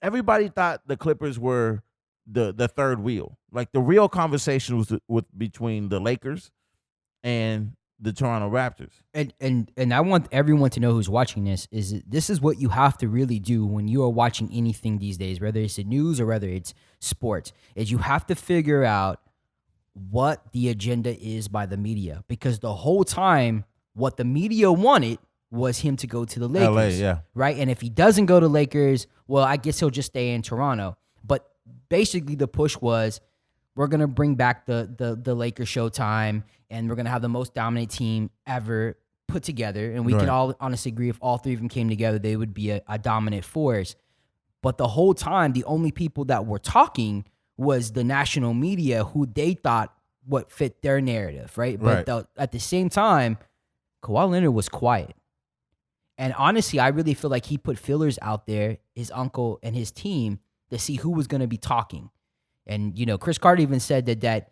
everybody thought the Clippers were the third wheel. Like the real conversation was between the Lakers and the Toronto Raptors. And I want everyone to know who's watching this is what you have to really do when you are watching anything these days, whether it's the news or whether it's sports, is you have to figure out what the agenda is by the media, because the whole time what the media wanted was him to go to the Lakers, LA, yeah. right? And if he doesn't go to Lakers, well, I guess he'll just stay in Toronto. But basically the push was, we're going to bring back the Lakers Showtime, and we're going to have the most dominant team ever put together. And we can all honestly agree if all three of them came together, they would be a dominant force. But the whole time, the only people that were talking was the national media, who they thought what fit their narrative, right? But at the same time, Kawhi Leonard was quiet. And honestly, I really feel like he put fillers out there, his uncle and his team, to see who was going to be talking. And, Chris Carter even said that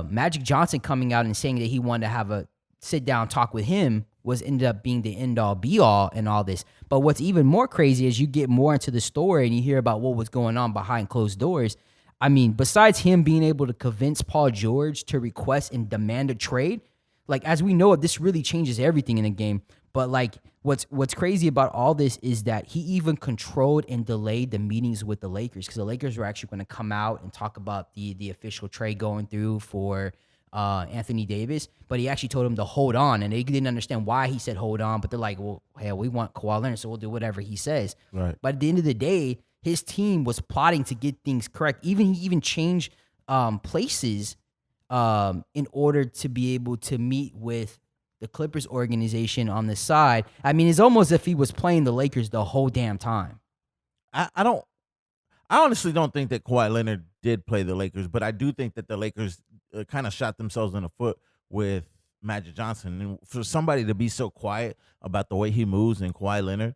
Magic Johnson coming out and saying that he wanted to have a sit-down talk with him ended up being the end-all, be-all in all this. But what's even more crazy is you get more into the story and you hear about what was going on behind closed doors. I mean, besides him being able to convince Paul George to request and demand a trade, like, as we know, this really changes everything in the game. But, like, what's crazy about all this is that he even controlled and delayed the meetings with the Lakers, because the Lakers were actually going to come out and talk about the official trade going through for Anthony Davis. But he actually told him to hold on, and they didn't understand why he said hold on. But they're like, well, hell, we want Kawhi Leonard, so we'll do whatever he says. Right. But at the end of the day, his team was plotting to get things correct. He even changed places in order to be able to meet with the Clippers organization on the side. I mean, it's almost as if he was playing the Lakers the whole damn time. I honestly don't think that Kawhi Leonard did play the Lakers, but I do think that the Lakers kind of shot themselves in the foot with Magic Johnson. And for somebody to be so quiet about the way he moves and Kawhi Leonard,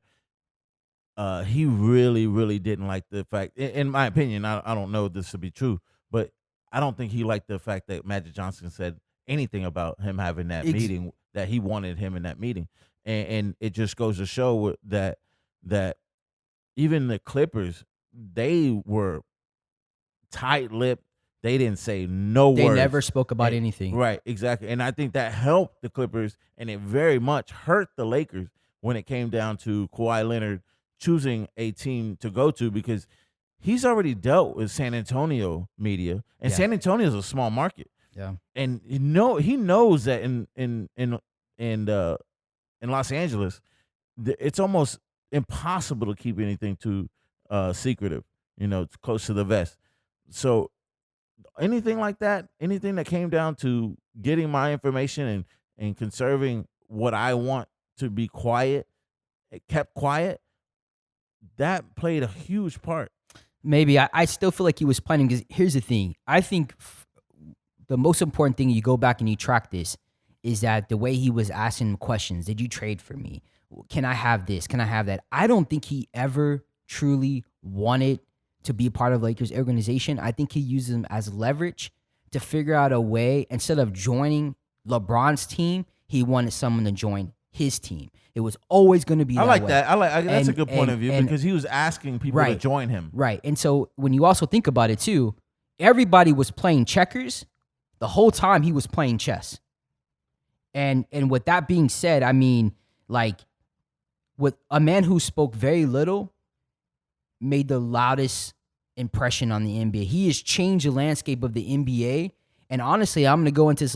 he really, really didn't like the fact, in my opinion, I don't know this to be true, but I don't think he liked the fact that Magic Johnson said anything about him having that meeting, that he wanted him in that meeting. And it just goes to show that even the Clippers, they were tight-lipped. They didn't say no words. They never spoke about anything. Right, exactly. And I think that helped the Clippers, and it very much hurt the Lakers when it came down to Kawhi Leonard choosing a team to go to, because he's already dealt with San Antonio media, and San Antonio is a small market. Yeah, and he knows that in Los Angeles, it's almost impossible to keep anything too secretive. It's close to the vest. So anything like that, anything that came down to getting my information and conserving what I want to be quiet, kept quiet, that played a huge part. Maybe. I still feel like he was planning, because here's the thing. I think the most important thing, you go back and you track this, is that the way he was asking questions, did you trade for me? Can I have this? Can I have that? I don't think he ever truly wanted to be part of Lakers organization. I think he uses them as leverage to figure out a way. Instead of joining LeBron's team, he wanted someone to join his team. It was always going to be that way. I like that. That's a good point of view, because he was asking people to join him. Right. And so when you also think about it too, everybody was playing checkers. The whole time he was playing chess. And with that being said, I mean, like, with a man who spoke very little made the loudest impression on the NBA. He has changed the landscape of the NBA. And honestly, I'm going to go into this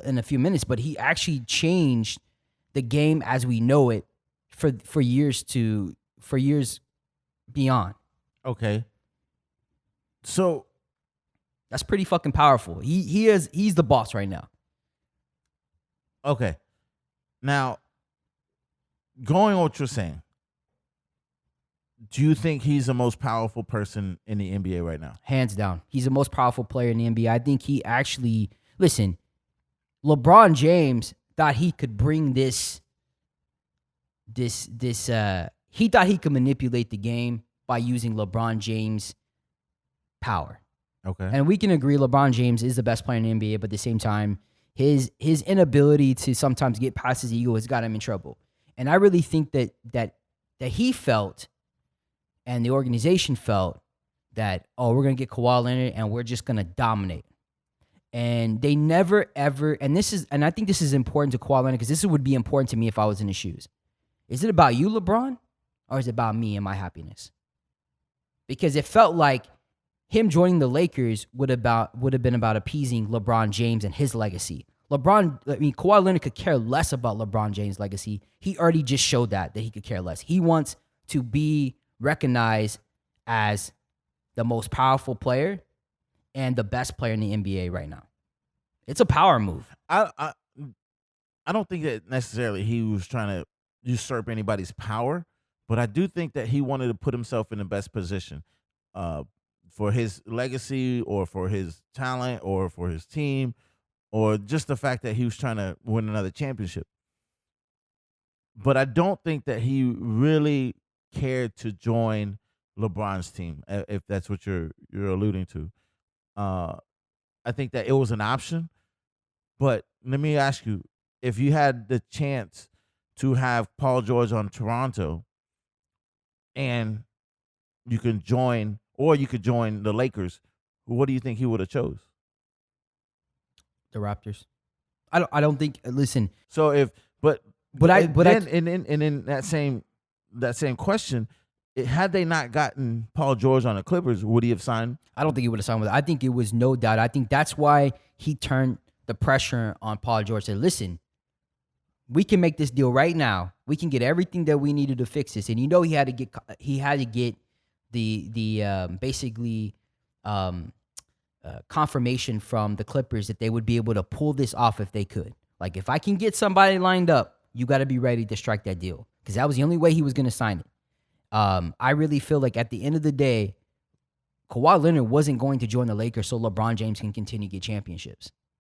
in a few minutes, but he actually changed the game as we know it for years beyond. Okay. So that's pretty fucking powerful. He's the boss right now. Okay. Now, going on what you're saying, do you think he's the most powerful person in the NBA right now? Hands down. He's the most powerful player in the NBA. I think he actually, listen, LeBron James thought he could bring this he thought he could manipulate the game by using LeBron James' power. Okay. And we can agree LeBron James is the best player in the NBA, but at the same time, his inability to sometimes get past his ego has got him in trouble. And I really think that he felt, and the organization felt that, oh, we're going to get Kawhi Leonard and we're just going to dominate. And they never, ever, and I think this is important to Kawhi Leonard because this would be important to me if I was in his shoes. Is it about you, LeBron, or is it about me and my happiness? Because it felt like him joining the Lakers would have been about appeasing LeBron James and his legacy. Kawhi Leonard could care less about LeBron James' legacy. He already just showed that he could care less. He wants to be recognized as the most powerful player and the best player in the NBA right now. It's a power move. I don't think that necessarily he was trying to usurp anybody's power, but I do think that he wanted to put himself in the best position for his legacy or for his talent or for his team or just the fact that he was trying to win another championship. But I don't think that he really cared to join LeBron's team, if that's what you're alluding to. I think that it was an option, but let me ask you, if you had the chance to have Paul George on Toronto and you can join, or you could join the Lakers, what do you think he would have chose? The Raptors. I don't think, listen. So in that same question, had they not gotten Paul George on the Clippers, would he have signed? I don't think he would have signed with it. I think it was no doubt. I think that's why he turned the pressure on Paul George. Said, listen, we can make this deal right now. We can get everything that we needed to fix this. And he had to get the confirmation from the Clippers that they would be able to pull this off if they could. Like, if I can get somebody lined up, you got to be ready to strike that deal, because that was the only way he was going to sign it. I really feel like at the end of the day, Kawhi Leonard wasn't going to join the Lakers so LeBron James can continue to get championships.